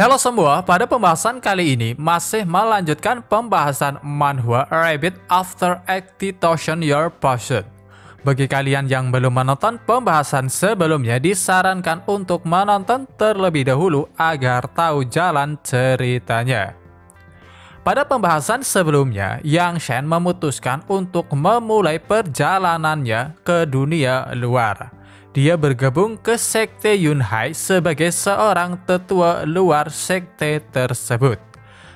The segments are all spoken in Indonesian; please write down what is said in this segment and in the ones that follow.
Halo semua, pada pembahasan kali ini masih melanjutkan pembahasan manhwa Rabbit After 80,000 Year Pursuit. Bagi kalian yang belum menonton pembahasan sebelumnya, disarankan untuk menonton terlebih dahulu agar tahu jalan ceritanya. Pada pembahasan sebelumnya, Yang Shen memutuskan untuk memulai perjalanannya ke dunia luar. Dia bergabung ke Sekte Yunhai sebagai seorang tetua luar sekte tersebut.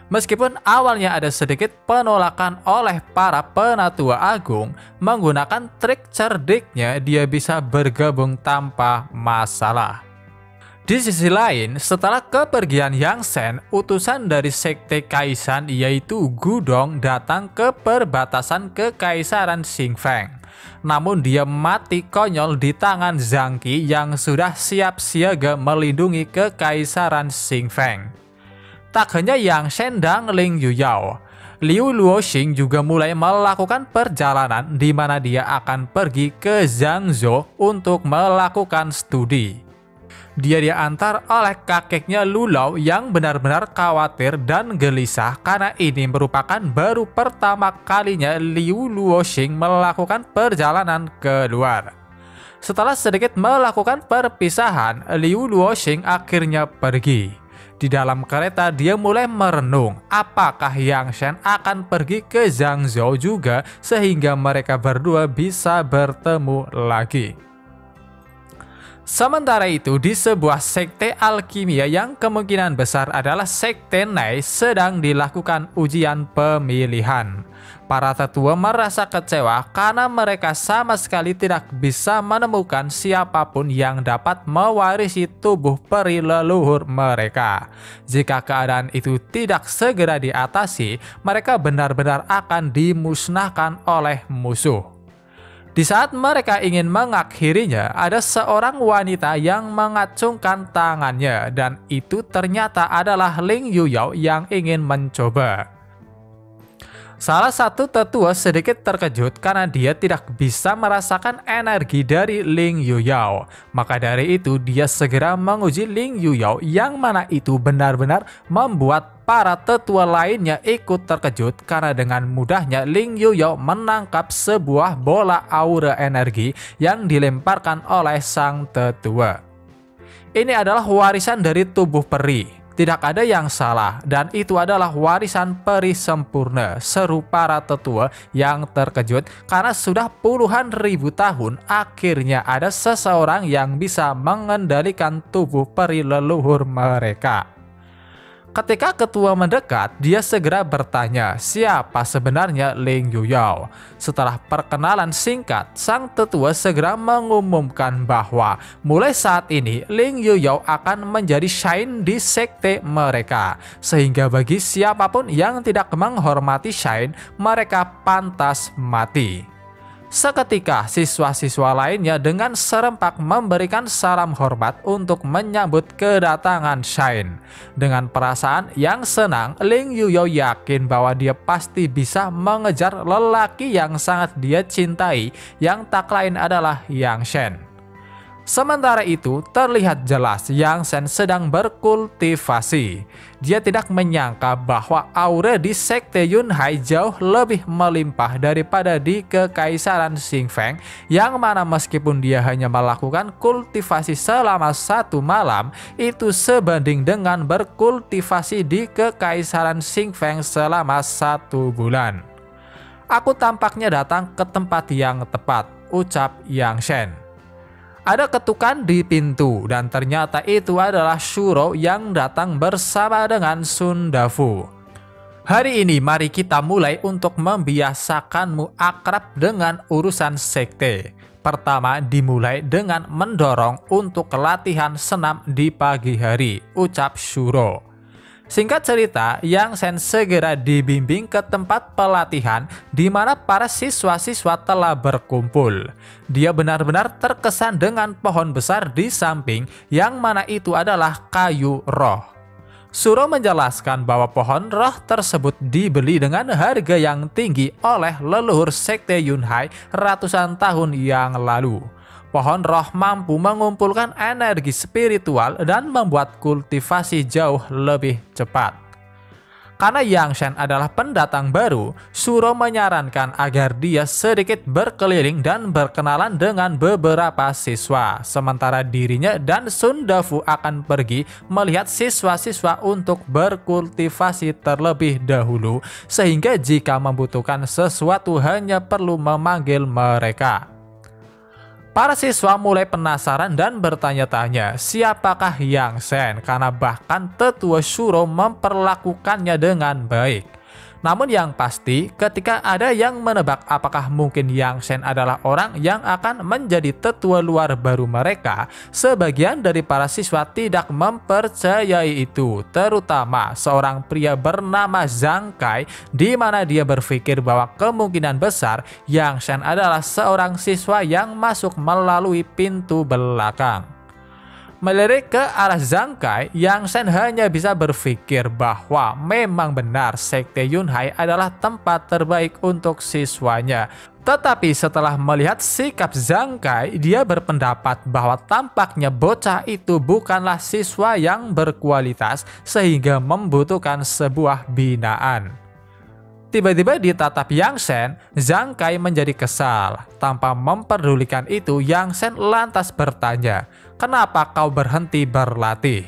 Meskipun awalnya ada sedikit penolakan oleh para penatua agung, menggunakan trik cerdiknya dia bisa bergabung tanpa masalah. Di sisi lain, setelah kepergian Yang Shen, utusan dari Sekte Kaisan yaitu Gudong datang ke perbatasan Kekaisaran Xingfeng. Namun dia mati konyol di tangan Zhang Qi yang sudah siap siaga melindungi Kekaisaran Xingfeng. Tak hanya Yang Shen dan Ling Yuyao, Liu Luoxing juga mulai melakukan perjalanan di mana dia akan pergi ke Zhangzhou untuk melakukan studi. Dia diantar oleh kakeknya Lulao yang benar-benar khawatir dan gelisah karena ini merupakan baru pertama kalinya Liu Luoxing melakukan perjalanan keluar. Setelah sedikit melakukan perpisahan, Liu Luoxing akhirnya pergi. Di dalam kereta dia mulai merenung apakah Yang Shen akan pergi ke Zhangzhou juga sehingga mereka berdua bisa bertemu lagi. Sementara itu, di sebuah sekte alkimia yang kemungkinan besar adalah Sekte Nai sedang dilakukan ujian pemilihan. Para tetua merasa kecewa karena mereka sama sekali tidak bisa menemukan siapapun yang dapat mewarisi tubuh peri leluhur mereka. Jika keadaan itu tidak segera diatasi, mereka benar-benar akan dimusnahkan oleh musuh. Di saat mereka ingin mengakhirinya, ada seorang wanita yang mengacungkan tangannya dan itu ternyata adalah Ling Yuyao yang ingin mencoba. Salah satu tetua sedikit terkejut karena dia tidak bisa merasakan energi dari Ling Yuyao. Maka dari itu dia segera menguji Ling Yuyao yang mana itu benar-benar membuat para tetua lainnya ikut terkejut karena dengan mudahnya Ling Yuyao menangkap sebuah bola aura energi yang dilemparkan oleh sang tetua. Ini adalah warisan dari tubuh peri. Tidak ada yang salah dan itu adalah warisan peri sempurna, seru para tetua yang terkejut karena sudah puluhan ribu tahun akhirnya ada seseorang yang bisa mengendalikan tubuh peri leluhur mereka. Ketika ketua mendekat, dia segera bertanya siapa sebenarnya Ling Yuyao. Setelah perkenalan singkat, sang tetua segera mengumumkan bahwa mulai saat ini Ling Yuyao akan menjadi Shain di sekte mereka. Sehingga bagi siapapun yang tidak menghormati Shain, mereka pantas mati. Seketika siswa-siswa lainnya dengan serempak memberikan salam hormat untuk menyambut kedatangan Shain. Dengan perasaan yang senang, Ling Yuyao yakin bahwa dia pasti bisa mengejar lelaki yang sangat dia cintai yang tak lain adalah Yang Shen. Sementara itu, terlihat jelas Yang Shen sedang berkultivasi. Dia tidak menyangka bahwa aura di Sekte Yunhai jauh lebih melimpah daripada di Kekaisaran Xingfeng, yang mana meskipun dia hanya melakukan kultivasi selama 1 malam, itu sebanding dengan berkultivasi di Kekaisaran Xingfeng selama 1 bulan. Aku tampaknya datang ke tempat yang tepat, ucap Yang Shen. Ada ketukan di pintu dan ternyata itu adalah Shuro yang datang bersama dengan Sun Dafu. Hari ini mari kita mulai untuk membiasakanmu akrab dengan urusan sekte. Pertama dimulai dengan mendorong untuk latihan senam di pagi hari, ucap Shuro. Singkat cerita, Yang Shen segera dibimbing ke tempat pelatihan di mana para siswa-siswa telah berkumpul. Dia benar-benar terkesan dengan pohon besar di samping yang mana itu adalah kayu roh. Shuro menjelaskan bahwa pohon roh tersebut dibeli dengan harga yang tinggi oleh leluhur Sekte Yunhai ratusan tahun yang lalu. Pohon roh mampu mengumpulkan energi spiritual dan membuat kultivasi jauh lebih cepat. Karena Yang Shen adalah pendatang baru, Shuro menyarankan agar dia sedikit berkeliling dan berkenalan dengan beberapa siswa. Sementara dirinya dan Sun Dafu akan pergi melihat siswa-siswa untuk berkultivasi terlebih dahulu, sehingga jika membutuhkan sesuatu hanya perlu memanggil mereka. Para siswa mulai penasaran dan bertanya-tanya siapakah Yang Shen karena bahkan tetua Shuro memperlakukannya dengan baik. Namun yang pasti ketika ada yang menebak apakah mungkin Yang Shen adalah orang yang akan menjadi tetua luar baru mereka, sebagian dari para siswa tidak mempercayai itu, terutama seorang pria bernama Zhang Kai, di mana dia berpikir bahwa kemungkinan besar Yang Shen adalah seorang siswa yang masuk melalui pintu belakang. Melirik ke arah Zhang Kai, Yang Shen hanya bisa berpikir bahwa memang benar Sekte Yunhai adalah tempat terbaik untuk siswanya. Tetapi setelah melihat sikap Zhang Kai, dia berpendapat bahwa tampaknya bocah itu bukanlah siswa yang berkualitas sehingga membutuhkan sebuah binaan. Tiba-tiba di tatap Yang Shen, Zhang Kai menjadi kesal. Tanpa memperdulikan itu, Yang Shen lantas bertanya, "Kenapa kau berhenti berlatih?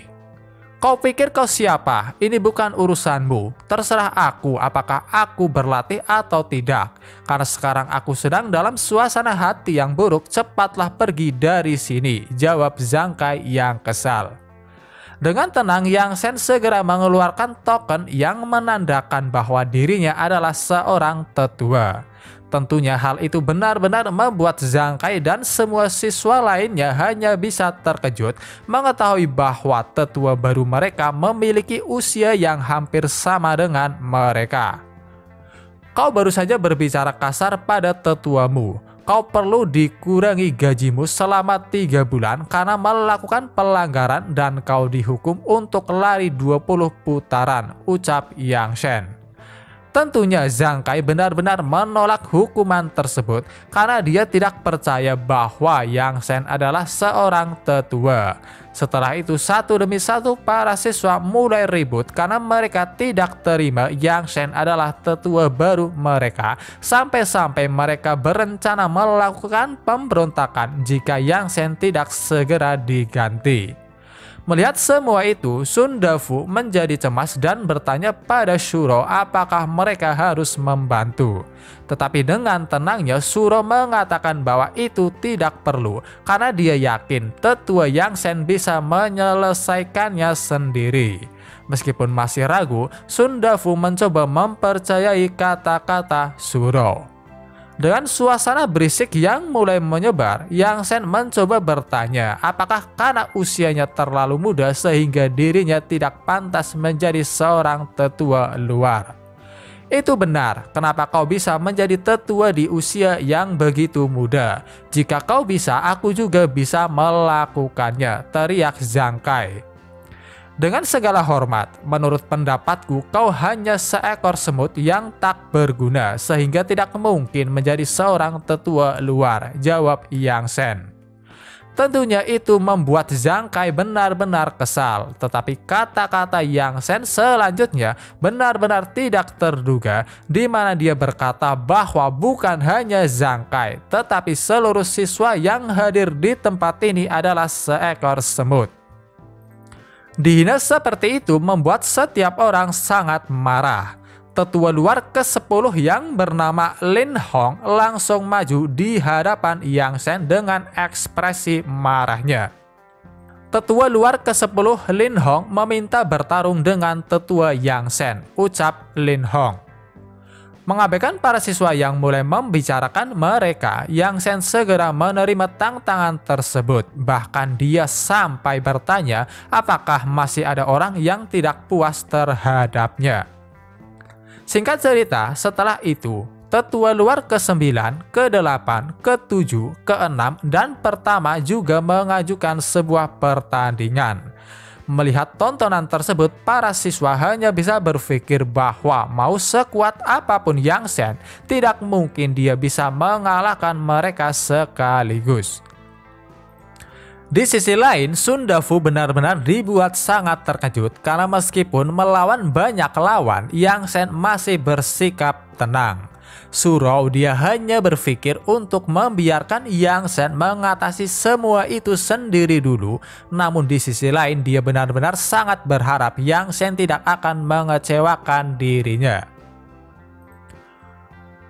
Kau pikir kau siapa? Ini bukan urusanmu. Terserah aku apakah aku berlatih atau tidak. Karena sekarang aku sedang dalam suasana hati yang buruk, cepatlah pergi dari sini," jawab Zhang Kai yang kesal. Dengan tenang, Yang Shen segera mengeluarkan token yang menandakan bahwa dirinya adalah seorang tetua. Tentunya hal itu benar-benar membuat Zhang Kai dan semua siswa lainnya hanya bisa terkejut mengetahui bahwa tetua baru mereka memiliki usia yang hampir sama dengan mereka. "Kau baru saja berbicara kasar pada tetuamu. Kau perlu dikurangi gajimu selama 3 bulan karena melakukan pelanggaran dan kau dihukum untuk lari 20 putaran, ucap Yang Shen. Tentunya Zhang Kai benar-benar menolak hukuman tersebut karena dia tidak percaya bahwa Yang Shen adalah seorang tetua. Setelah itu satu demi satu para siswa mulai ribut karena mereka tidak terima Yang Shen adalah tetua baru mereka, sampai-sampai mereka berencana melakukan pemberontakan jika Yang Shen tidak segera diganti. Melihat semua itu, Sun Dafu menjadi cemas dan bertanya pada Shuro apakah mereka harus membantu. Tetapi dengan tenangnya Shuro mengatakan bahwa itu tidak perlu karena dia yakin tetua Yang Shen bisa menyelesaikannya sendiri. Meskipun masih ragu, Sun Dafu mencoba mempercayai kata-kata Shuro. Dengan suasana berisik yang mulai menyebar, Yang Shen mencoba bertanya apakah karena usianya terlalu muda sehingga dirinya tidak pantas menjadi seorang tetua luar. "Itu benar, kenapa kau bisa menjadi tetua di usia yang begitu muda? Jika kau bisa, aku juga bisa melakukannya," teriak Zhang Kai. "Dengan segala hormat, menurut pendapatku kau hanya seekor semut yang tak berguna sehingga tidak mungkin menjadi seorang tetua luar," jawab Yang Shen. Tentunya itu membuat Zhang Kai benar-benar kesal, tetapi kata-kata Yang Shen selanjutnya benar-benar tidak terduga, di mana dia berkata bahwa bukan hanya Zhang Kai, tetapi seluruh siswa yang hadir di tempat ini adalah seekor semut. Dihina seperti itu membuat setiap orang sangat marah. Tetua luar ke-10 yang bernama Lin Hong langsung maju di hadapan Yang Shen dengan ekspresi marahnya. Tetua luar ke-10 Lin Hong meminta bertarung dengan tetua Yang Shen, ucap Lin Hong. Mengabaikan para siswa yang mulai membicarakan mereka, Yang Shen segera menerima tantangan tersebut. Bahkan dia sampai bertanya apakah masih ada orang yang tidak puas terhadapnya. Singkat cerita, setelah itu, tetua luar ke-9, ke-8, ke-7, ke-6, dan pertama juga mengajukan sebuah pertandingan. Melihat tontonan tersebut, para siswa hanya bisa berpikir bahwa mau sekuat apapun Yang Shen, tidak mungkin dia bisa mengalahkan mereka sekaligus. Di sisi lain, Sundafu benar-benar dibuat sangat terkejut karena meskipun melawan banyak lawan, Yang Shen masih bersikap tenang. Suro dia hanya berpikir untuk membiarkan Yang Shen mengatasi semua itu sendiri dulu. Namun di sisi lain dia benar-benar sangat berharap Yang Shen tidak akan mengecewakan dirinya.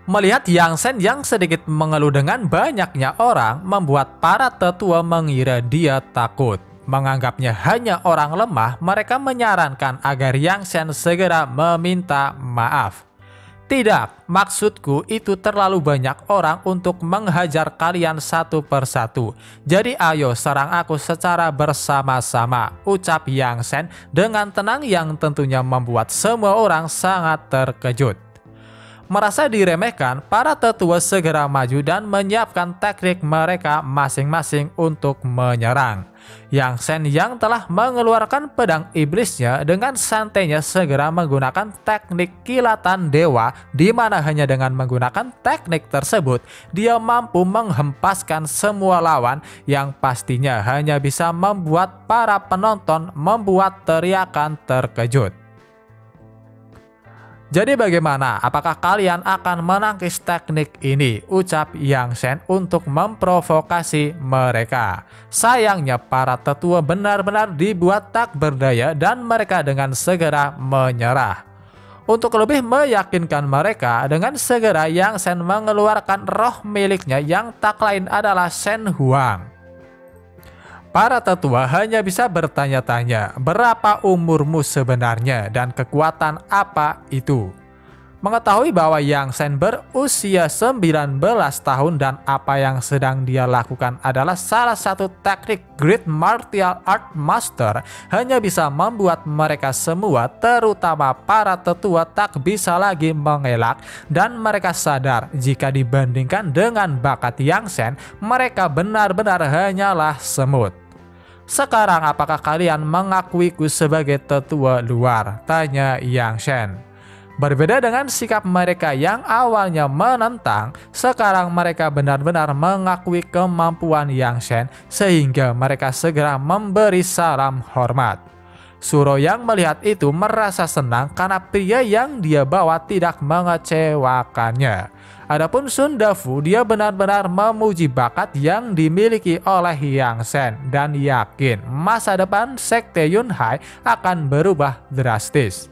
Melihat Yang Shen yang sedikit mengeluh dengan banyaknya orang membuat para tetua mengira dia takut. Menganggapnya hanya orang lemah, mereka menyarankan agar Yang Shen segera meminta maaf. Tidak, maksudku itu terlalu banyak orang untuk menghajar kalian satu persatu. Jadi ayo serang aku secara bersama-sama, ucap Yang Shen dengan tenang yang tentunya membuat semua orang sangat terkejut. Merasa diremehkan, para tetua segera maju dan menyiapkan teknik mereka masing-masing untuk menyerang. Yang Shen yang telah mengeluarkan pedang iblisnya dengan santainya segera menggunakan teknik kilatan dewa, di mana hanya dengan menggunakan teknik tersebut dia mampu menghempaskan semua lawan yang pastinya hanya bisa membuat para penonton membuat teriakan terkejut. Jadi bagaimana? Apakah kalian akan menangkis teknik ini? Ucap Yang Shen untuk memprovokasi mereka. Sayangnya para tetua benar-benar dibuat tak berdaya dan mereka dengan segera menyerah. Untuk lebih meyakinkan mereka, dengan segera Yang Shen mengeluarkan roh miliknya yang tak lain adalah Shen Huang. Para tetua hanya bisa bertanya-tanya, berapa umurmu sebenarnya dan kekuatan apa itu? Mengetahui bahwa Yang Shen berusia 19 tahun dan apa yang sedang dia lakukan adalah salah satu teknik Great Martial Art Master, hanya bisa membuat mereka semua, terutama para tetua, tak bisa lagi mengelak dan mereka sadar jika dibandingkan dengan bakat Yang Shen, mereka benar-benar hanyalah semut. Sekarang apakah kalian mengakuiku sebagai tetua luar? Tanya Yang Shen. Berbeda dengan sikap mereka yang awalnya menentang, sekarang mereka benar-benar mengakui kemampuan Yang Shen sehingga mereka segera memberi salam hormat. Suro yang melihat itu merasa senang karena pria yang dia bawa tidak mengecewakannya. Adapun Sundafu, dia benar-benar memuji bakat yang dimiliki oleh Yang Shen dan yakin masa depan Sekte Yunhai akan berubah drastis.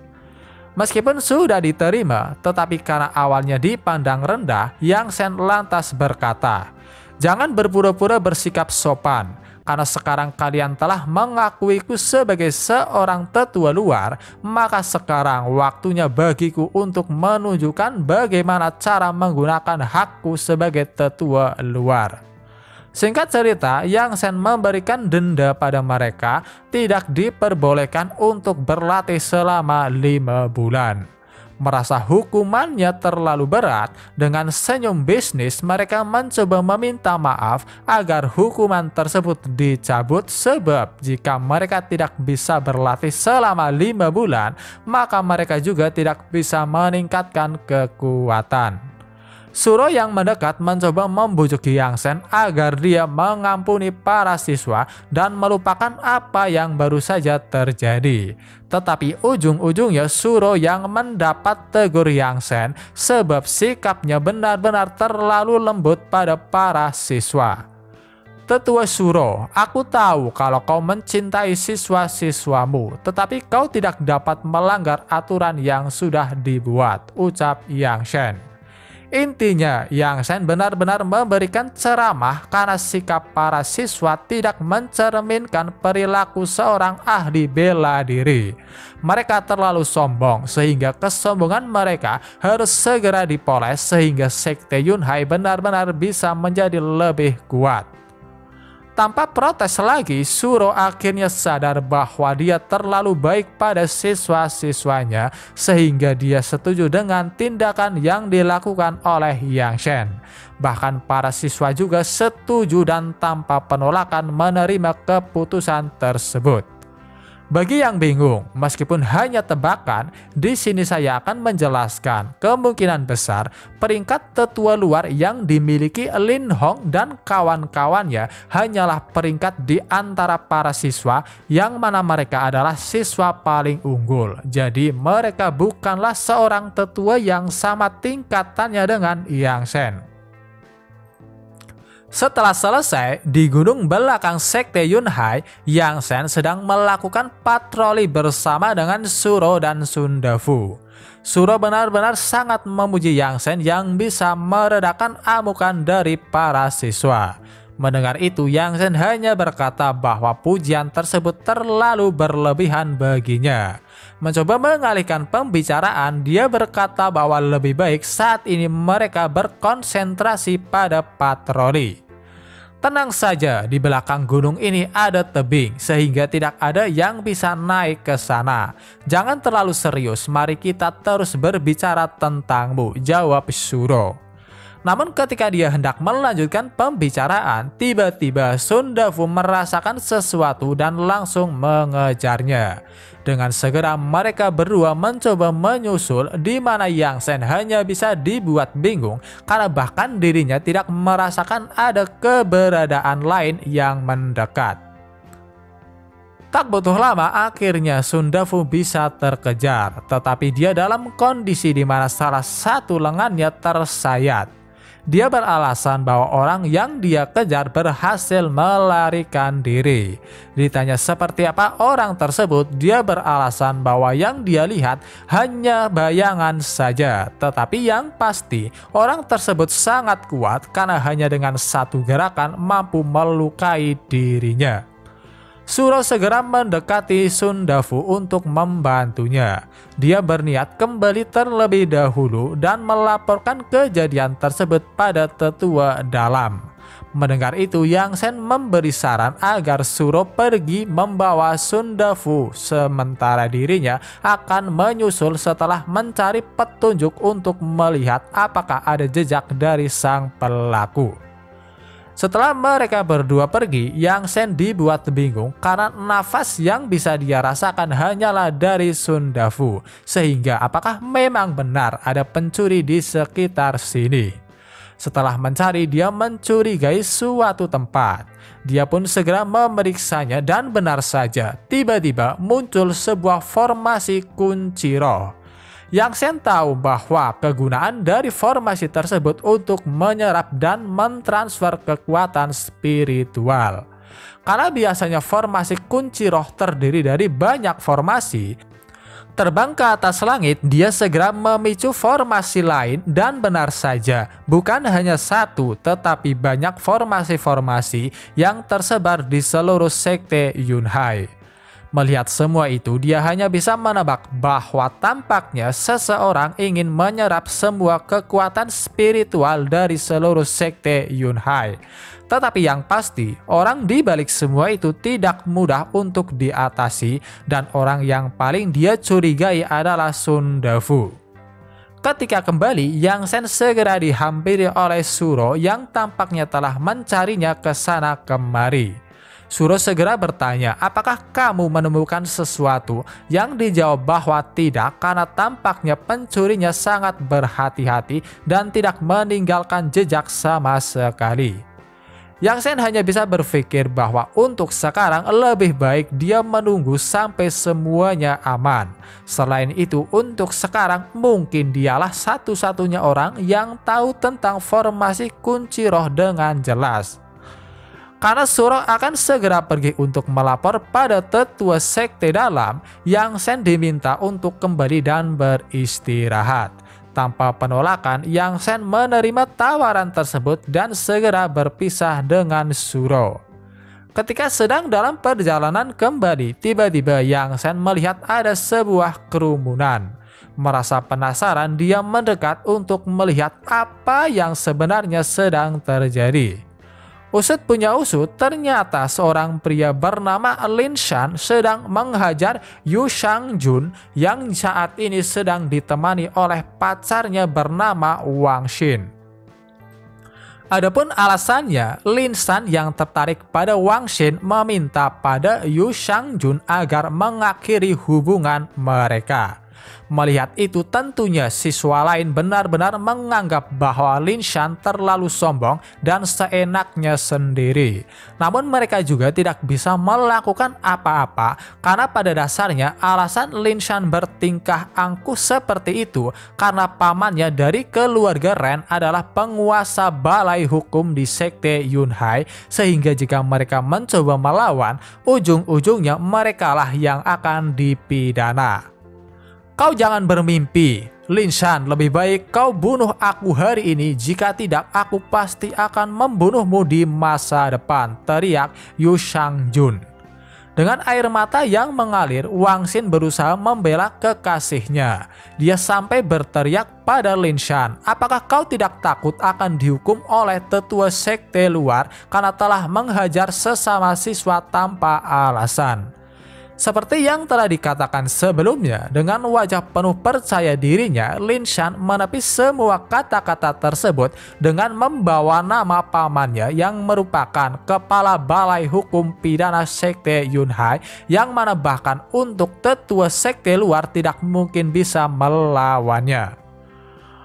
Meskipun sudah diterima, tetapi karena awalnya dipandang rendah, Yang Shen lantas berkata, "Jangan berpura-pura bersikap sopan. Karena sekarang kalian telah mengakuiku sebagai seorang tetua luar, maka sekarang waktunya bagiku untuk menunjukkan bagaimana cara menggunakan hakku sebagai tetua luar." Singkat cerita, Yang Shen memberikan denda pada mereka, tidak diperbolehkan untuk berlatih selama 5 bulan. Merasa hukumannya terlalu berat, dengan senyum bisnis mereka mencoba meminta maaf agar hukuman tersebut dicabut, sebab jika mereka tidak bisa berlatih selama 5 bulan, maka mereka juga tidak bisa meningkatkan kekuatan. Suro yang mendekat mencoba membujuk Yang Shen agar dia mengampuni para siswa dan melupakan apa yang baru saja terjadi. Tetapi ujung-ujungnya Suro yang mendapat tegur Yang Shen sebab sikapnya benar-benar terlalu lembut pada para siswa. "Tetua Suro, aku tahu kalau kau mencintai siswa-siswamu, tetapi kau tidak dapat melanggar aturan yang sudah dibuat," ucap Yang Shen. Intinya, Yang Shen benar-benar memberikan ceramah karena sikap para siswa tidak mencerminkan perilaku seorang ahli bela diri. Mereka terlalu sombong sehingga kesombongan mereka harus segera dipoles sehingga Sekte Yunhai benar-benar bisa menjadi lebih kuat. Tanpa protes lagi, Suro akhirnya sadar bahwa dia terlalu baik pada siswa-siswanya sehingga dia setuju dengan tindakan yang dilakukan oleh Yang Shen. Bahkan para siswa juga setuju dan tanpa penolakan menerima keputusan tersebut. Bagi yang bingung, meskipun hanya tebakan, di sini saya akan menjelaskan kemungkinan besar peringkat tetua luar yang dimiliki Lin Hong dan kawan-kawannya hanyalah peringkat di antara para siswa yang mana mereka adalah siswa paling unggul. Jadi mereka bukanlah seorang tetua yang sama tingkatannya dengan Yang Shen. Setelah selesai, di gunung belakang Sekte Yunhai, Yang Shen sedang melakukan patroli bersama dengan Suro dan Sundafu. Suro benar-benar sangat memuji Yang Shen yang bisa meredakan amukan dari para siswa. Mendengar itu, Yang Shen hanya berkata bahwa pujian tersebut terlalu berlebihan baginya. Mencoba mengalihkan pembicaraan, dia berkata bahwa lebih baik saat ini mereka berkonsentrasi pada patroli. Tenang saja, di belakang gunung ini ada tebing, sehingga tidak ada yang bisa naik ke sana. Jangan terlalu serius, mari kita terus berbicara tentangmu, jawab Suro. Namun ketika dia hendak melanjutkan pembicaraan, tiba-tiba Sundafu merasakan sesuatu dan langsung mengejarnya. Dengan segera mereka berdua mencoba menyusul, di mana Yang Shen hanya bisa dibuat bingung karena bahkan dirinya tidak merasakan ada keberadaan lain yang mendekat. Tak butuh lama akhirnya Sundafu bisa terkejar, tetapi dia dalam kondisi di mana salah satu lengannya tersayat. Dia beralasan bahwa orang yang dia kejar berhasil melarikan diri. Ditanya seperti apa orang tersebut, dia beralasan bahwa yang dia lihat hanya bayangan saja. Tetapi yang pasti, orang tersebut sangat kuat karena hanya dengan satu gerakan mampu melukai dirinya. Suro segera mendekati Sundafu untuk membantunya. Dia berniat kembali terlebih dahulu dan melaporkan kejadian tersebut pada tetua dalam. Mendengar itu, Yang Shen memberi saran agar Suro pergi membawa Sundafu, sementara dirinya akan menyusul setelah mencari petunjuk untuk melihat apakah ada jejak dari sang pelaku. Setelah mereka berdua pergi, Yang Shen dibuat bingung karena nafas yang bisa dia rasakan hanyalah dari Sundafu. Sehingga apakah memang benar ada pencuri di sekitar sini? Setelah mencari, dia mencurigai suatu tempat. Dia pun segera memeriksanya dan benar saja, tiba-tiba muncul sebuah formasi kunci roh. Yang Shen tahu bahwa kegunaan dari formasi tersebut untuk menyerap dan mentransfer kekuatan spiritual. Karena biasanya formasi kunci roh terdiri dari banyak formasi, terbang ke atas langit, dia segera memicu formasi lain dan benar saja, bukan hanya satu tetapi banyak formasi-formasi yang tersebar di seluruh Sekte Yunhai. Melihat semua itu, dia hanya bisa menebak bahwa tampaknya seseorang ingin menyerap semua kekuatan spiritual dari seluruh Sekte Yunhai. Tetapi yang pasti, orang di balik semua itu tidak mudah untuk diatasi dan orang yang paling dia curigai adalah Sundafu. Ketika kembali, Yang Shen segera dihampiri oleh Suro yang tampaknya telah mencarinya ke sana kemari. Suro segera bertanya, apakah kamu menemukan sesuatu? Yang dijawab bahwa tidak, karena tampaknya pencurinya sangat berhati-hati dan tidak meninggalkan jejak sama sekali. Yang Shen hanya bisa berpikir bahwa untuk sekarang lebih baik dia menunggu sampai semuanya aman. Selain itu, untuk sekarang mungkin dialah satu-satunya orang yang tahu tentang formasi kunci roh dengan jelas. Karena Suro akan segera pergi untuk melapor pada tetua sekte dalam, Yang Shen diminta untuk kembali dan beristirahat. Tanpa penolakan, Yang Shen menerima tawaran tersebut dan segera berpisah dengan Suro. Ketika sedang dalam perjalanan kembali, tiba-tiba Yang Shen melihat ada sebuah kerumunan. Merasa penasaran, dia mendekat untuk melihat apa yang sebenarnya sedang terjadi. Usut punya usut, ternyata seorang pria bernama Lin Shan sedang menghajar Yu Shangjun yang saat ini sedang ditemani oleh pacarnya bernama Wang Xin. Adapun alasannya, Lin Shan yang tertarik pada Wang Xin meminta pada Yu Shangjun agar mengakhiri hubungan mereka. Melihat itu tentunya siswa lain benar-benar menganggap bahwa Lin Shan terlalu sombong dan seenaknya sendiri. Namun mereka juga tidak bisa melakukan apa-apa karena pada dasarnya alasan Lin Shan bertingkah angkuh seperti itu karena pamannya dari keluarga Ren adalah penguasa balai hukum di sekte Yunhai, sehingga jika mereka mencoba melawan, ujung-ujungnya merekalah yang akan dipidana. Kau jangan bermimpi, Lin Shan, lebih baik kau bunuh aku hari ini, jika tidak aku pasti akan membunuhmu di masa depan, teriak Yu Shangjun. Dengan air mata yang mengalir, Wang Xin berusaha membela kekasihnya. Dia sampai berteriak pada Lin Shan, apakah kau tidak takut akan dihukum oleh tetua sekte luar karena telah menghajar sesama siswa tanpa alasan? Seperti yang telah dikatakan sebelumnya, dengan wajah penuh percaya dirinya, Lin Shan menepis semua kata-kata tersebut dengan membawa nama pamannya yang merupakan kepala balai hukum pidana sekte Yunhai, yang mana bahkan untuk tetua sekte luar tidak mungkin bisa melawannya.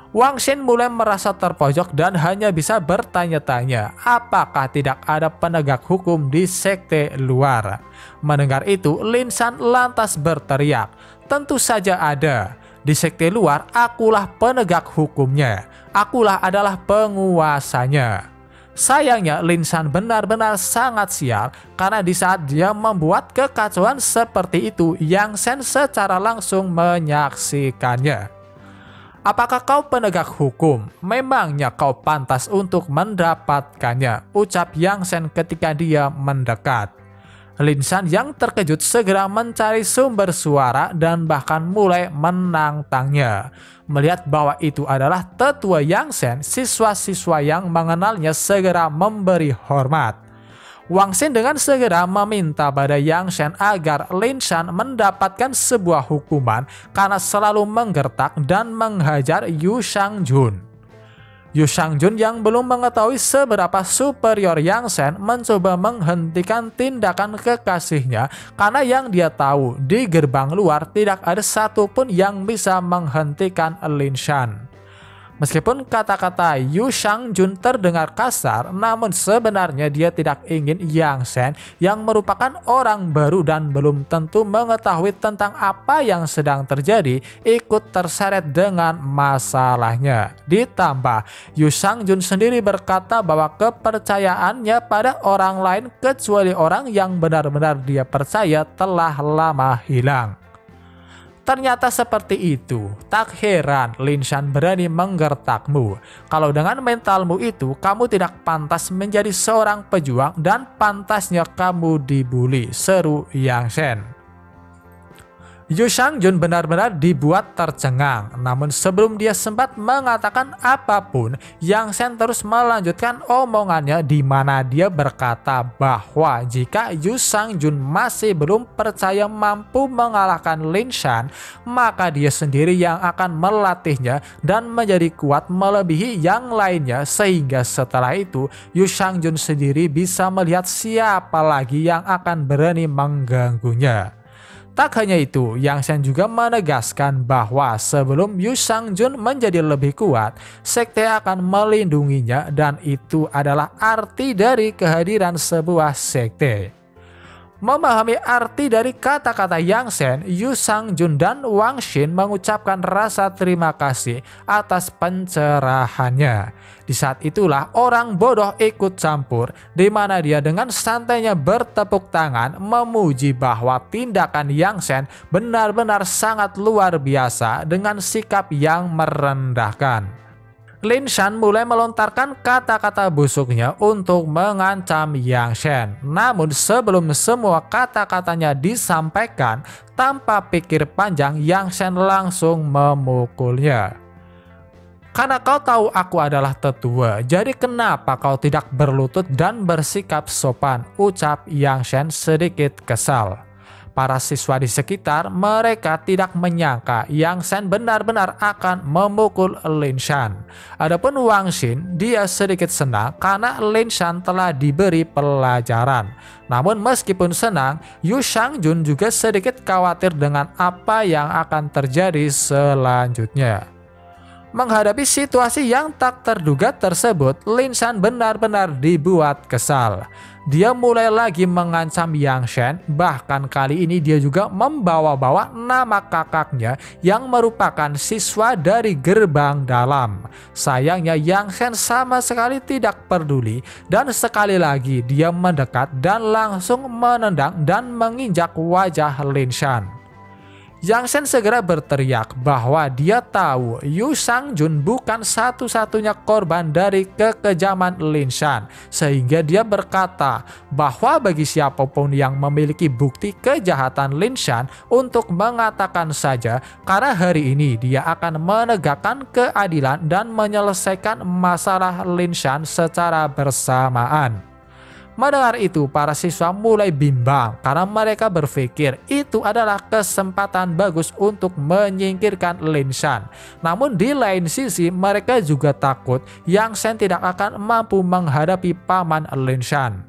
Wang Xin mulai merasa terpojok dan hanya bisa bertanya-tanya, apakah tidak ada penegak hukum di sekte luar? Mendengar itu, Lin Shan lantas berteriak, tentu saja ada. Di sekte luar, akulah penegak hukumnya. Akulah adalah penguasanya. Sayangnya Lin Shan benar-benar sangat sial karena di saat dia membuat kekacauan seperti itu, Yang Shen secara langsung menyaksikannya. Apakah kau penegak hukum? Memangnya kau pantas untuk mendapatkannya, ucap Yang Shen ketika dia mendekat. Lin Shan yang terkejut segera mencari sumber suara dan bahkan mulai menantangnya. Melihat bahwa itu adalah tetua Yang Shen, siswa-siswa yang mengenalnya segera memberi hormat. Wang Xin dengan segera meminta pada Yang Shen agar Lin Shan mendapatkan sebuah hukuman karena selalu menggertak dan menghajar Yu Shangjun. Yu Shangjun yang belum mengetahui seberapa superior Yang Shen mencoba menghentikan tindakan kekasihnya karena yang dia tahu di gerbang luar tidak ada satupun yang bisa menghentikan Lin Shan. Meskipun kata-kata Yu Shangjun terdengar kasar, namun sebenarnya dia tidak ingin Yang Shen yang merupakan orang baru dan belum tentu mengetahui tentang apa yang sedang terjadi ikut terseret dengan masalahnya. Ditambah, Yu Shangjun sendiri berkata bahwa kepercayaannya pada orang lain kecuali orang yang benar-benar dia percaya telah lama hilang. Ternyata seperti itu, tak heran Lin Shan berani menggertakmu. Kalau dengan mentalmu itu, kamu tidak pantas menjadi seorang pejuang dan pantasnya kamu dibully, seru Yang Shen. Yu Shangjun benar-benar dibuat tercengang, namun sebelum dia sempat mengatakan apapun, Yang Shen terus melanjutkan omongannya di mana dia berkata bahwa jika Yu Shangjun masih belum percaya mampu mengalahkan Lin Shan, maka dia sendiri yang akan melatihnya dan menjadi kuat melebihi yang lainnya, sehingga setelah itu Yu Shangjun sendiri bisa melihat siapa lagi yang akan berani mengganggunya. Tak hanya itu, Yang Shen juga menegaskan bahwa sebelum Yu Shangjun menjadi lebih kuat, sekte akan melindunginya dan itu adalah arti dari kehadiran sebuah sekte. Memahami arti dari kata-kata Yang Shen, Yu Shangjun dan Wang Xin mengucapkan rasa terima kasih atas pencerahannya. Di saat itulah orang bodoh ikut campur, di mana dia dengan santainya bertepuk tangan memuji bahwa tindakan Yang Shen benar-benar sangat luar biasa dengan sikap yang merendahkan. Lin Shan mulai melontarkan kata-kata busuknya untuk mengancam Yang Shen. Namun sebelum semua kata-katanya disampaikan, tanpa pikir panjang Yang Shen langsung memukulnya. Karena kau tahu aku adalah tetua, jadi kenapa kau tidak berlutut dan bersikap sopan, ucap Yang Shen sedikit kesal. Para siswa di sekitar mereka tidak menyangka Yang Shen benar-benar akan memukul Lin Shan. Adapun Wang Xin, dia sedikit senang karena Lin Shan telah diberi pelajaran. Namun meskipun senang, Yu Shangjun juga sedikit khawatir dengan apa yang akan terjadi selanjutnya. Menghadapi situasi yang tak terduga tersebut, Lin Shan benar-benar dibuat kesal. Dia mulai lagi mengancam Yang Shen, bahkan kali ini dia juga membawa-bawa nama kakaknya yang merupakan siswa dari gerbang dalam. Sayangnya Yang Shen sama sekali tidak peduli dan sekali lagi dia mendekat dan langsung menendang dan menginjak wajah Lin Shan. Yang Shen segera berteriak bahwa dia tahu Yu Shangjun bukan satu-satunya korban dari kekejaman Lin Shan, sehingga dia berkata bahwa bagi siapapun yang memiliki bukti kejahatan Lin Shan untuk mengatakan saja, karena hari ini dia akan menegakkan keadilan dan menyelesaikan masalah Lin Shan secara bersamaan. Mendengar itu, para siswa mulai bimbang karena mereka berpikir itu adalah kesempatan bagus untuk menyingkirkan Lin Shan. Namun di lain sisi mereka juga takut Yang Shen tidak akan mampu menghadapi paman Lin Shan.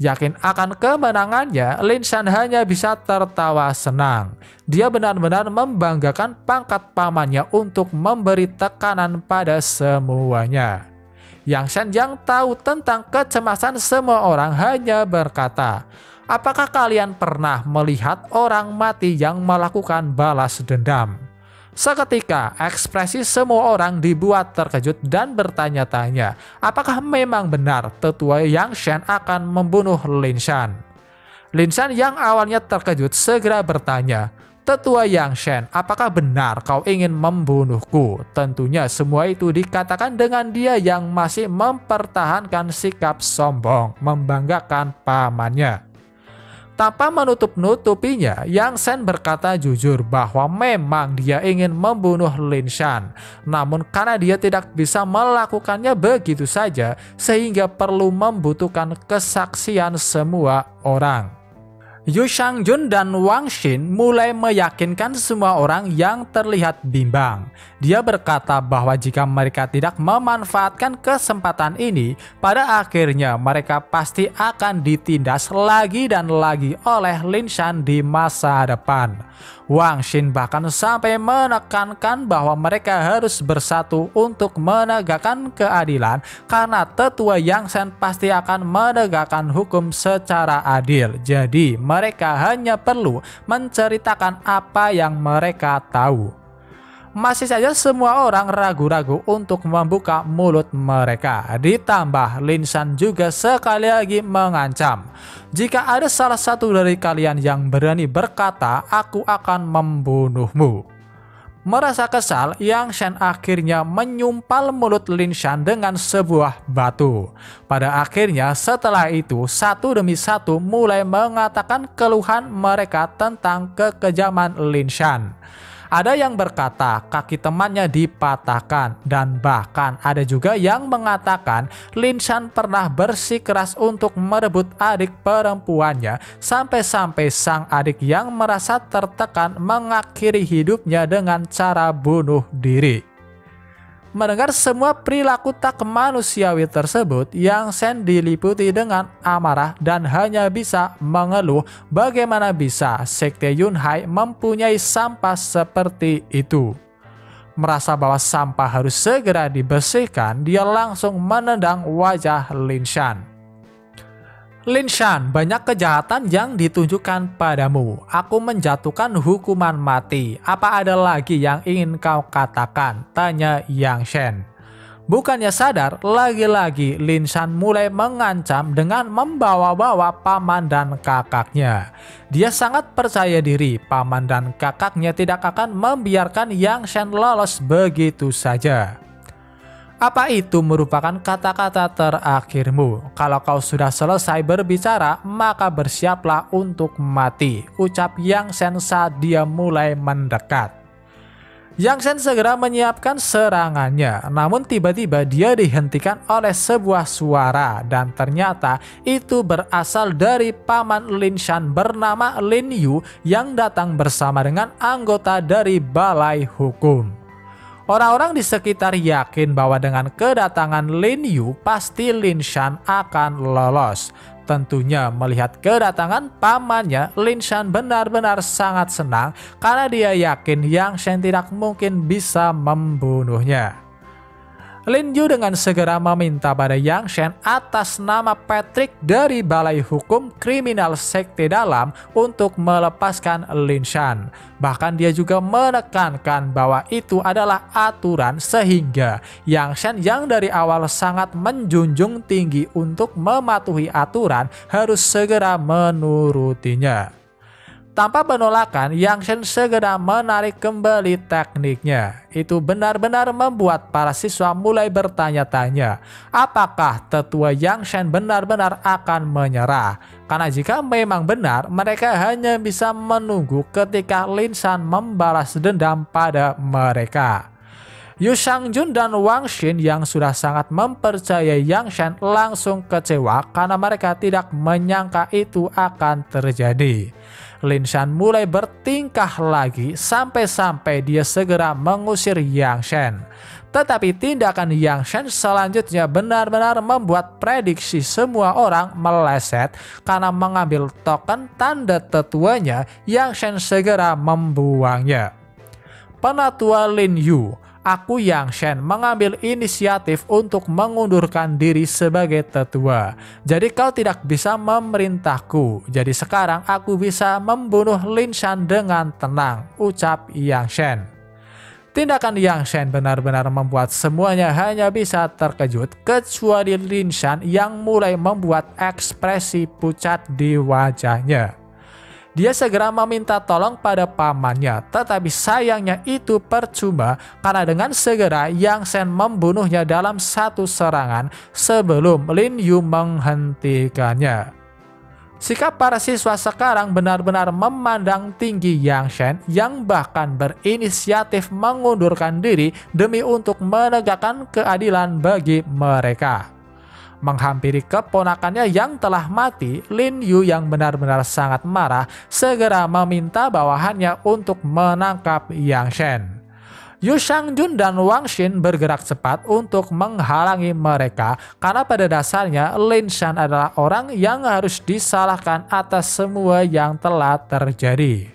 Yakin akan kemenangannya, Lin Shan hanya bisa tertawa senang. Dia benar-benar membanggakan pangkat pamannya untuk memberi tekanan pada semuanya. Yang Shen yang tahu tentang kecemasan semua orang hanya berkata, "Apakah kalian pernah melihat orang mati yang melakukan balas dendam?" Seketika ekspresi semua orang dibuat terkejut dan bertanya-tanya, apakah memang benar tetua Yang Shen akan membunuh Lin Shan? Lin Shan yang awalnya terkejut segera bertanya, "Tetua Yang Shen, apakah benar kau ingin membunuhku?" Tentunya semua itu dikatakan dengan dia yang masih mempertahankan sikap sombong, membanggakan pamannya. Tanpa menutup-nutupinya, Yang Shen berkata jujur bahwa memang dia ingin membunuh Lin Shan. Namun karena dia tidak bisa melakukannya begitu saja, sehingga perlu membutuhkan kesaksian semua orang. Yu Shangjun dan Wang Xin mulai meyakinkan semua orang yang terlihat bimbang. Dia berkata bahwa jika mereka tidak memanfaatkan kesempatan ini, pada akhirnya mereka pasti akan ditindas lagi dan lagi oleh Lin Shan di masa depan. Wang Xin bahkan sampai menekankan bahwa mereka harus bersatu untuk menegakkan keadilan karena tetua Yang Shen pasti akan menegakkan hukum secara adil. Jadi mereka hanya perlu menceritakan apa yang mereka tahu. Masih saja semua orang ragu-ragu untuk membuka mulut mereka. Ditambah Lin Shan juga sekali lagi mengancam, "Jika ada salah satu dari kalian yang berani berkata, aku akan membunuhmu." Merasa kesal, Yang Shen akhirnya menyumpal mulut Lin Shan dengan sebuah batu. Pada akhirnya setelah itu satu demi satu mulai mengatakan keluhan mereka tentang kekejaman Lin Shan. Ada yang berkata kaki temannya dipatahkan, dan bahkan ada juga yang mengatakan Lin Shan pernah bersikeras untuk merebut adik perempuannya, sampai-sampai sang adik yang merasa tertekan mengakhiri hidupnya dengan cara bunuh diri. Mendengar semua perilaku tak manusiawi tersebut, Yang Shen diliputi dengan amarah dan hanya bisa mengeluh bagaimana bisa Sekte Yunhai mempunyai sampah seperti itu. Merasa bahwa sampah harus segera dibersihkan, dia langsung menendang wajah Lin Shan. "Lin Shan, banyak kejahatan yang ditunjukkan padamu. Aku menjatuhkan hukuman mati. Apa ada lagi yang ingin kau katakan?" tanya Yang Shen. Bukannya sadar, lagi-lagi Lin Shan mulai mengancam dengan membawa-bawa paman dan kakaknya. Dia sangat percaya diri paman dan kakaknya tidak akan membiarkan Yang Shen lolos begitu saja. "Apa itu merupakan kata-kata terakhirmu? Kalau kau sudah selesai berbicara, maka bersiaplah untuk mati," ucap Yang Shen saat dia mulai mendekat. Yang Shen segera menyiapkan serangannya, namun tiba-tiba dia dihentikan oleh sebuah suara dan ternyata itu berasal dari paman Lin Shan bernama Lin Yu yang datang bersama dengan anggota dari Balai Hukum. Orang-orang di sekitar yakin bahwa dengan kedatangan Lin Yu pasti Lin Shan akan lolos. Tentunya melihat kedatangan pamannya, Lin Shan benar-benar sangat senang karena dia yakin Yang Shen tidak mungkin bisa membunuhnya. Lin Yu dengan segera meminta pada Yang Shen atas nama Patrick dari Balai Hukum Kriminal Sekte Dalam untuk melepaskan Lin Shan. Bahkan dia juga menekankan bahwa itu adalah aturan sehingga Yang Shen yang dari awal sangat menjunjung tinggi untuk mematuhi aturan harus segera menurutinya. Tanpa penolakan, Yang Shen segera menarik kembali tekniknya. Itu benar-benar membuat para siswa mulai bertanya-tanya, apakah tetua Yang Shen benar-benar akan menyerah? Karena jika memang benar, mereka hanya bisa menunggu ketika Lin Shan membalas dendam pada mereka. Yu Shangjun dan Wang Xin yang sudah sangat mempercayai Yang Shen langsung kecewa karena mereka tidak menyangka itu akan terjadi. Lin Shan mulai bertingkah lagi sampai-sampai dia segera mengusir Yang Shen. Tetapi tindakan Yang Shen selanjutnya benar-benar membuat prediksi semua orang meleset karena mengambil token tanda tetuanya. Yang Shen segera membuangnya. Penatua Lin Yu, aku Yang Shen mengambil inisiatif untuk mengundurkan diri sebagai tetua. Jadi kau tidak bisa memerintahku. Jadi sekarang aku bisa membunuh Lin Shan dengan tenang, ucap Yang Shen. Tindakan Yang Shen benar-benar membuat semuanya hanya bisa terkejut kecuali Lin Shan yang mulai membuat ekspresi pucat di wajahnya. Dia segera meminta tolong pada pamannya, tetapi sayangnya itu percuma karena dengan segera Yang Shen membunuhnya dalam satu serangan sebelum Lin Yu menghentikannya. Sikap para siswa sekarang benar-benar memandang tinggi Yang Shen yang bahkan berinisiatif mengundurkan diri demi untuk menegakkan keadilan bagi mereka. Menghampiri keponakannya yang telah mati, Lin Yu yang benar-benar sangat marah segera meminta bawahannya untuk menangkap Yang Shen. Yu Shangjun dan Wang Xin bergerak cepat untuk menghalangi mereka karena pada dasarnya Lin Shan adalah orang yang harus disalahkan atas semua yang telah terjadi.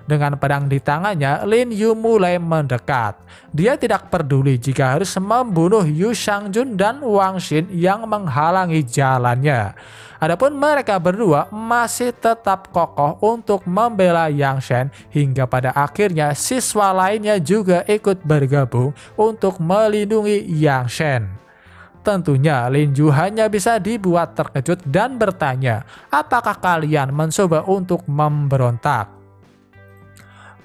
Dengan pedang di tangannya, Lin Yu mulai mendekat. Dia tidak peduli jika harus membunuh Yu Shangjun dan Wang Xin yang menghalangi jalannya. Adapun mereka berdua masih tetap kokoh untuk membela Yang Shen hingga pada akhirnya siswa lainnya juga ikut bergabung untuk melindungi Yang Shen. Tentunya Lin Yu hanya bisa dibuat terkejut dan bertanya, apakah kalian mencoba untuk memberontak?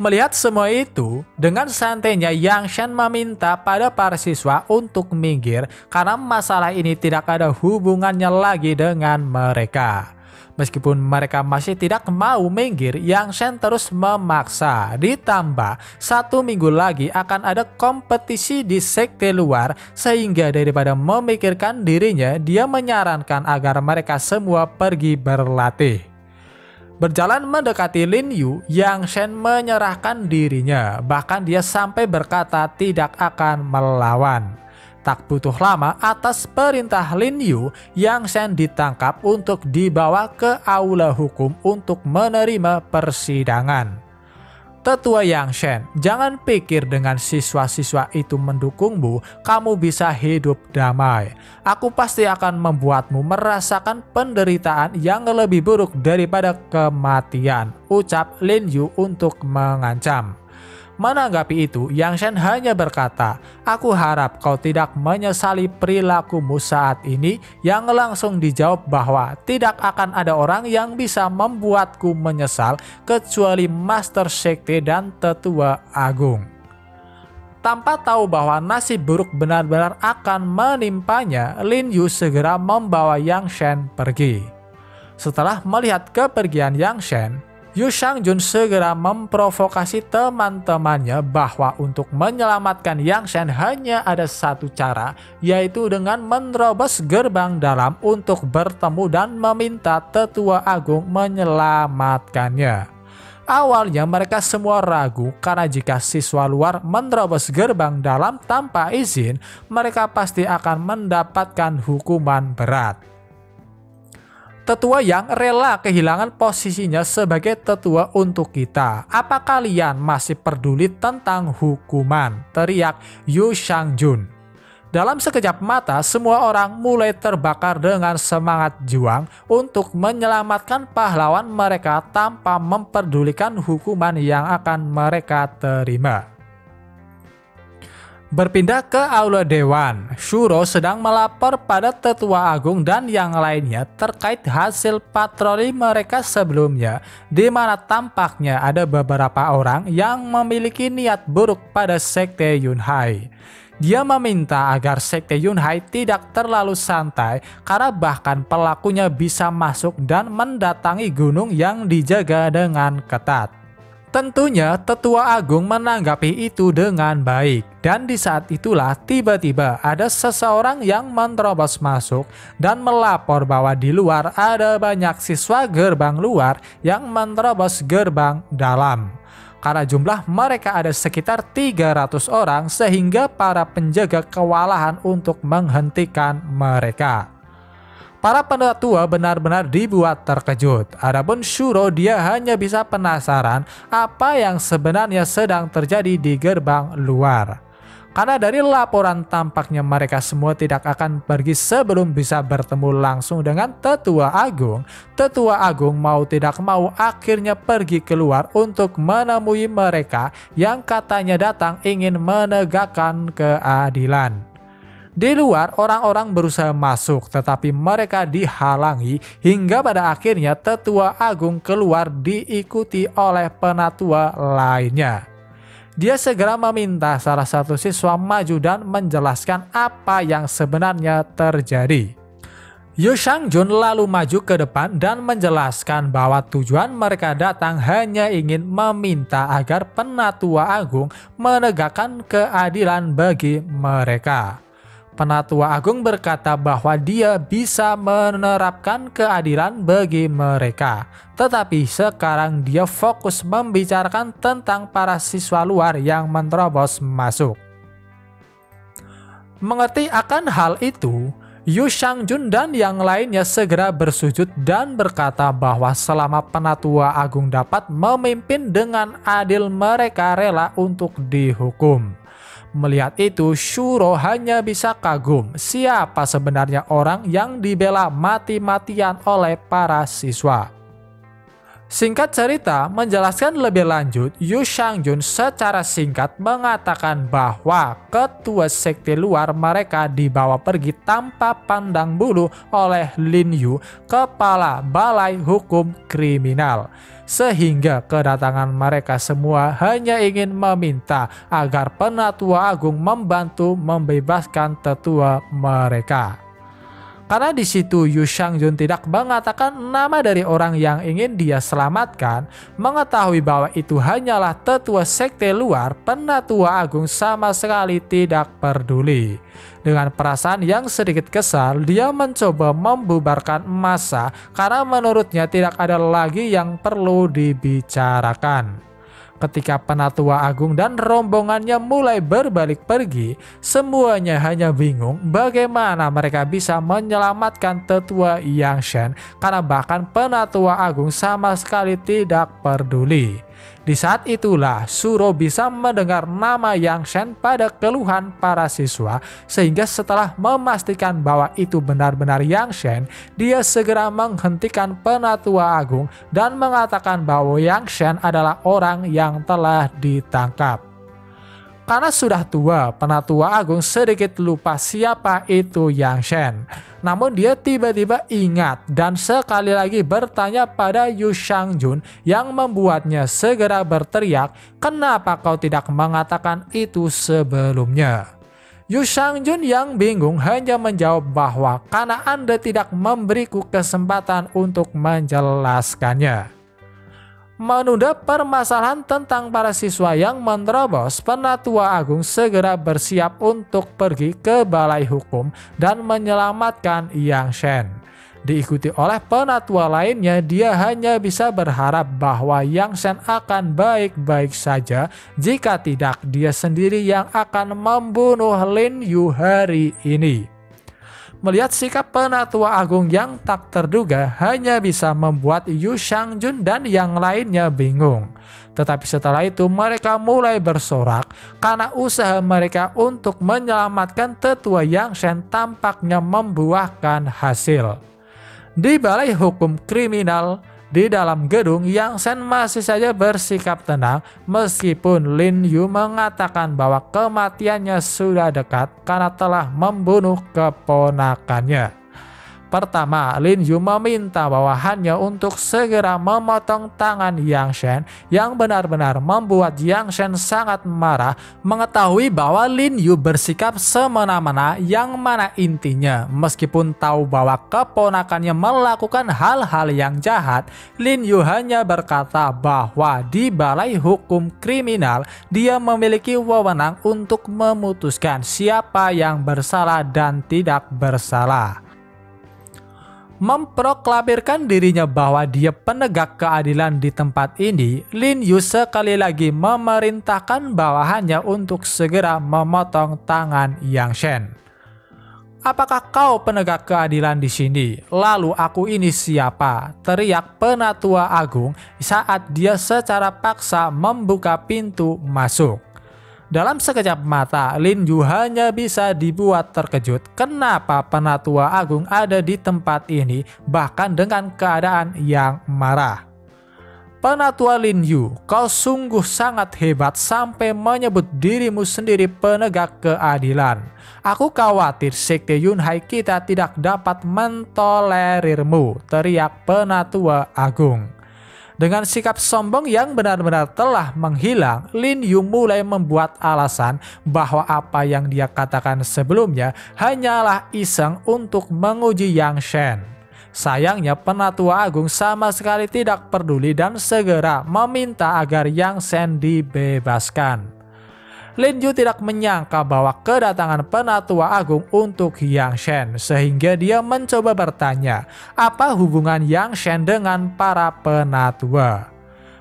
Melihat semua itu, dengan santainya Yang Shen meminta pada para siswa untuk minggir karena masalah ini tidak ada hubungannya lagi dengan mereka. Meskipun mereka masih tidak mau minggir, Yang Shen terus memaksa. Ditambah, 1 minggu lagi akan ada kompetisi di sekte luar, sehingga daripada memikirkan dirinya, dia menyarankan agar mereka semua pergi berlatih. Berjalan mendekati Lin Yu, Yang Shen menyerahkan dirinya. Bahkan dia sampai berkata tidak akan melawan. Tak butuh lama atas perintah Lin Yu, Yang Shen ditangkap untuk dibawa ke aula hukum untuk menerima persidangan. Tetua Yang Shen, jangan pikir dengan siswa-siswa itu mendukungmu, kamu bisa hidup damai. Aku pasti akan membuatmu merasakan penderitaan yang lebih buruk daripada kematian, ucap Lin Yu untuk mengancam. Menanggapi itu, Yang Shen hanya berkata, aku harap kau tidak menyesali perilakumu saat ini, yang langsung dijawab bahwa tidak akan ada orang yang bisa membuatku menyesal kecuali Master Sekte dan Tetua Agung. Tanpa tahu bahwa nasib buruk benar-benar akan menimpanya, Lin Yu segera membawa Yang Shen pergi. Setelah melihat kepergian Yang Shen, Yu Shangjun segera memprovokasi teman-temannya bahwa untuk menyelamatkan Yang Shen hanya ada satu cara, yaitu dengan menerobos gerbang dalam untuk bertemu dan meminta Tetua Agung menyelamatkannya. Awalnya mereka semua ragu karena jika siswa luar menerobos gerbang dalam tanpa izin, mereka pasti akan mendapatkan hukuman berat. Tetua Yang rela kehilangan posisinya sebagai tetua untuk kita. Apa kalian masih peduli tentang hukuman? Teriak Yu Shangjun. Dalam sekejap mata, semua orang mulai terbakar dengan semangat juang untuk menyelamatkan pahlawan mereka tanpa memperdulikan hukuman yang akan mereka terima. Berpindah ke Aula Dewan, Shuro sedang melapor pada Tetua Agung dan yang lainnya terkait hasil patroli mereka sebelumnya, di mana tampaknya ada beberapa orang yang memiliki niat buruk pada Sekte Yunhai. Dia meminta agar Sekte Yunhai tidak terlalu santai karena bahkan pelakunya bisa masuk dan mendatangi gunung yang dijaga dengan ketat. Tentunya Tetua Agung menanggapi itu dengan baik, dan di saat itulah tiba-tiba ada seseorang yang menerobos masuk dan melapor bahwa di luar ada banyak siswa gerbang luar yang menerobos gerbang dalam. Karena jumlah mereka ada sekitar 300 orang sehingga para penjaga kewalahan untuk menghentikan mereka. Para penatua benar-benar dibuat terkejut. Adapun Shuro dia hanya bisa penasaran apa yang sebenarnya sedang terjadi di gerbang luar. Karena dari laporan tampaknya mereka semua tidak akan pergi sebelum bisa bertemu langsung dengan Tetua Agung. Tetua Agung mau tidak mau akhirnya pergi keluar untuk menemui mereka yang katanya datang ingin menegakkan keadilan. Di luar, orang-orang berusaha masuk, tetapi mereka dihalangi hingga pada akhirnya Tetua Agung keluar diikuti oleh penatua lainnya. Dia segera meminta salah satu siswa maju dan menjelaskan apa yang sebenarnya terjadi. Yu Shangjun lalu maju ke depan dan menjelaskan bahwa tujuan mereka datang hanya ingin meminta agar Penatua Agung menegakkan keadilan bagi mereka. Penatua Agung berkata bahwa dia bisa menerapkan keadilan bagi mereka. Tetapi sekarang dia fokus membicarakan tentang para siswa luar yang menerobos masuk. Mengerti akan hal itu, Yu Shangjun dan yang lainnya segera bersujud dan berkata bahwa selama Penatua Agung dapat memimpin dengan adil, mereka rela untuk dihukum. Melihat itu, Shuro hanya bisa kagum siapa sebenarnya orang yang dibela mati-matian oleh para siswa. Singkat cerita, menjelaskan lebih lanjut, Yu Shangjun secara singkat mengatakan bahwa ketua sekte luar mereka dibawa pergi tanpa pandang bulu oleh Lin Yu, kepala Balai Hukum Kriminal. Sehingga kedatangan mereka semua hanya ingin meminta agar Penatua Agung membantu membebaskan tetua mereka. Karena di situ Yu Shangjun tidak mengatakan nama dari orang yang ingin dia selamatkan, mengetahui bahwa itu hanyalah tetua sekte luar, Penatua Agung sama sekali tidak peduli. Dengan perasaan yang sedikit kesal, dia mencoba membubarkan massa karena menurutnya tidak ada lagi yang perlu dibicarakan. Ketika Penatua Agung dan rombongannya mulai berbalik pergi, semuanya hanya bingung bagaimana mereka bisa menyelamatkan tetua Yang Shen karena bahkan Penatua Agung sama sekali tidak peduli. Di saat itulah Shuro bisa mendengar nama Yang Shen pada keluhan para siswa, sehingga setelah memastikan bahwa itu benar-benar Yang Shen, dia segera menghentikan Penatua Agung dan mengatakan bahwa Yang Shen adalah orang yang telah ditangkap. Karena sudah tua, Penatua Agung sedikit lupa siapa itu Yang Shen. Namun dia tiba-tiba ingat dan sekali lagi bertanya pada Yu Shangjun yang membuatnya segera berteriak, "Kenapa kau tidak mengatakan itu sebelumnya?" Yu Shangjun yang bingung hanya menjawab bahwa karena Anda tidak memberiku kesempatan untuk menjelaskannya. Menunda permasalahan tentang para siswa yang menerobos, Penatua Agung segera bersiap untuk pergi ke balai hukum dan menyelamatkan Yang Shen. Diikuti oleh penatua lainnya, dia hanya bisa berharap bahwa Yang Shen akan baik-baik saja. Jika tidak, dia sendiri yang akan membunuh Lin Yu hari ini. Melihat sikap Penatua Agung yang tak terduga hanya bisa membuat Yu Shangjun dan yang lainnya bingung. Tetapi setelah itu mereka mulai bersorak karena usaha mereka untuk menyelamatkan tetua Yang Shen tampaknya membuahkan hasil. Di balai hukum kriminal di dalam gedung, Yang Shen masih saja bersikap tenang meskipun Lin Yu mengatakan bahwa kematiannya sudah dekat karena telah membunuh keponakannya. Pertama, Lin Yu meminta bawahannya untuk segera memotong tangan Yang Shen, yang benar-benar membuat Yang Shen sangat marah mengetahui bahwa Lin Yu bersikap semena-mena, yang mana intinya meskipun tahu bahwa keponakannya melakukan hal-hal yang jahat, Lin Yu hanya berkata bahwa di balai hukum kriminal dia memiliki wewenang untuk memutuskan siapa yang bersalah dan tidak bersalah. Memproklamirkan dirinya bahwa dia penegak keadilan di tempat ini, Lin Yu sekali lagi memerintahkan bawahannya untuk segera memotong tangan Yang Shen. "Apakah kau penegak keadilan di sini? Lalu aku ini siapa?" teriak Penatua Agung saat dia secara paksa membuka pintu masuk. Dalam sekejap mata, Lin Yu hanya bisa dibuat terkejut kenapa Penatua Agung ada di tempat ini, bahkan dengan keadaan yang marah. "Penatua Lin Yu, kau sungguh sangat hebat sampai menyebut dirimu sendiri penegak keadilan. Aku khawatir Sekte Yunhai kita tidak dapat mentolerirmu," teriak Penatua Agung. Dengan sikap sombong yang benar-benar telah menghilang, Lin Yu mulai membuat alasan bahwa apa yang dia katakan sebelumnya hanyalah iseng untuk menguji Yang Shen. Sayangnya Penatua Agung sama sekali tidak peduli dan segera meminta agar Yang Shen dibebaskan. Lin Yu tidak menyangka bahwa kedatangan Penatua Agung untuk Yang Shen, sehingga dia mencoba bertanya apa hubungan Yang Shen dengan para penatua.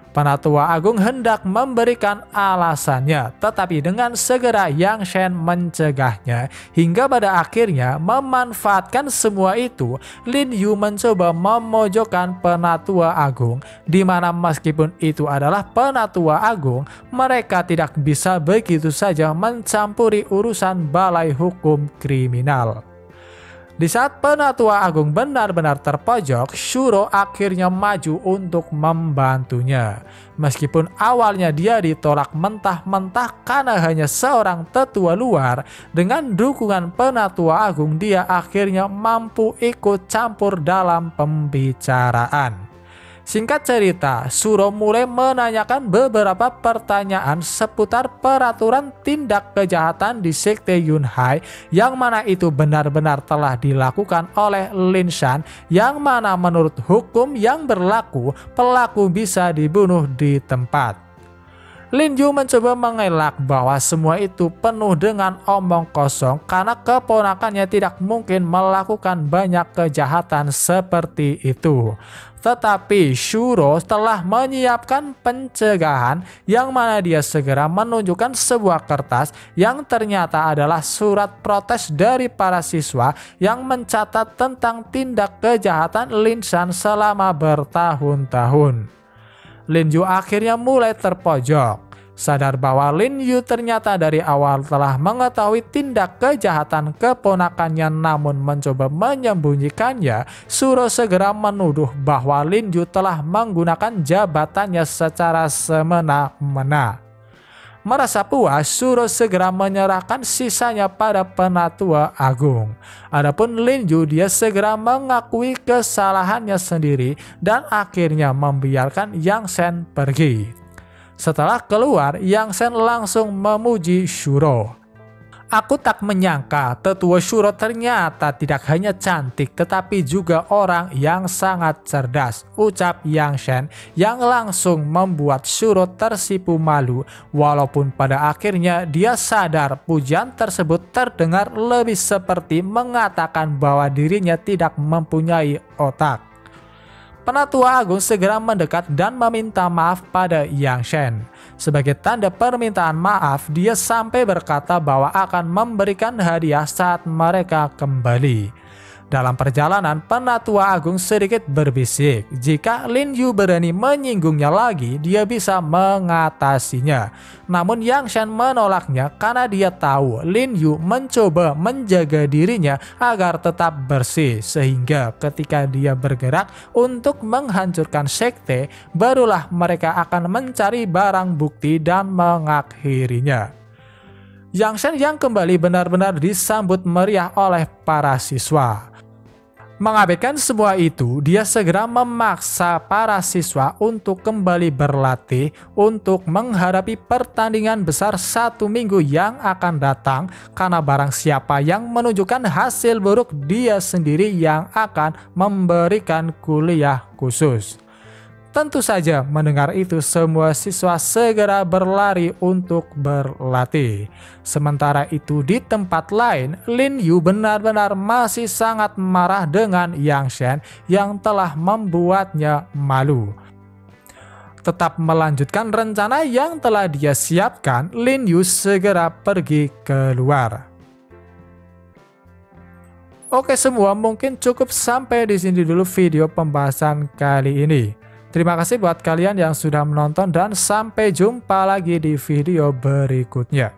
Penatua Agung hendak memberikan alasannya, tetapi dengan segera Yang Shen mencegahnya, hingga pada akhirnya memanfaatkan semua itu, Lin Yu mencoba memojokkan Penatua Agung, di mana meskipun itu adalah Penatua Agung, mereka tidak bisa begitu saja mencampuri urusan balai hukum kriminal. Di saat Penatua Agung benar-benar terpojok, Shuro akhirnya maju untuk membantunya. Meskipun awalnya dia ditolak mentah-mentah karena hanya seorang tetua luar, dengan dukungan Penatua Agung dia akhirnya mampu ikut campur dalam pembicaraan. Singkat cerita, Shuro mulai menanyakan beberapa pertanyaan seputar peraturan tindak kejahatan di Sekte Yunhai, yang mana itu benar-benar telah dilakukan oleh Lin Shan, yang mana menurut hukum yang berlaku, pelaku bisa dibunuh di tempat. Lin Yu mencoba mengelak bahwa semua itu penuh dengan omong kosong karena keponakannya tidak mungkin melakukan banyak kejahatan seperti itu. Tetapi Shuro telah menyiapkan pencegahan, yang mana dia segera menunjukkan sebuah kertas yang ternyata adalah surat protes dari para siswa yang mencatat tentang tindak kejahatan Lin Shan selama bertahun-tahun. Lin Yu akhirnya mulai terpojok. Sadar bahwa Lin Yu ternyata dari awal telah mengetahui tindak kejahatan keponakannya namun mencoba menyembunyikannya, Shuro segera menuduh bahwa Lin Yu telah menggunakan jabatannya secara semena-mena. Merasa puas, Shuro segera menyerahkan sisanya pada Penatua Agung. Adapun Lin Yu, dia segera mengakui kesalahannya sendiri dan akhirnya membiarkan Yang Shen pergi. Setelah keluar, Yang Shen langsung memuji Shuro. Aku tak menyangka Tetua Shuro ternyata tidak hanya cantik tetapi juga orang yang sangat cerdas, ucap Yang Shen yang langsung membuat Shuro tersipu malu walaupun pada akhirnya dia sadar pujian tersebut terdengar lebih seperti mengatakan bahwa dirinya tidak mempunyai otak. Penatua Agung segera mendekat dan meminta maaf pada Yang Shen. Sebagai tanda permintaan maaf, dia sampai berkata bahwa akan memberikan hadiah saat mereka kembali. Dalam perjalanan, Penatua Agung sedikit berbisik, jika Lin Yu berani menyinggungnya lagi, dia bisa mengatasinya. Namun Yang Shen menolaknya karena dia tahu Lin Yu mencoba menjaga dirinya agar tetap bersih, sehingga ketika dia bergerak untuk menghancurkan sekte, barulah mereka akan mencari barang bukti dan mengakhirinya. Yang Shen yang kembali benar-benar disambut meriah oleh para siswa. Mengabaikan semua itu, dia segera memaksa para siswa untuk kembali berlatih untuk menghadapi pertandingan besar 1 minggu yang akan datang, karena barang siapa yang menunjukkan hasil buruk, dia sendiri yang akan memberikan kuliah khusus. Tentu saja mendengar itu semua siswa segera berlari untuk berlatih. Sementara itu di tempat lain, Lin Yu benar-benar masih sangat marah dengan Yang Shen yang telah membuatnya malu. Tetap melanjutkan rencana yang telah dia siapkan, Lin Yu segera pergi keluar. Oke semua, mungkin cukup sampai di sini dulu video pembahasan kali ini. Terima kasih buat kalian yang sudah menonton dan sampai jumpa lagi di video berikutnya.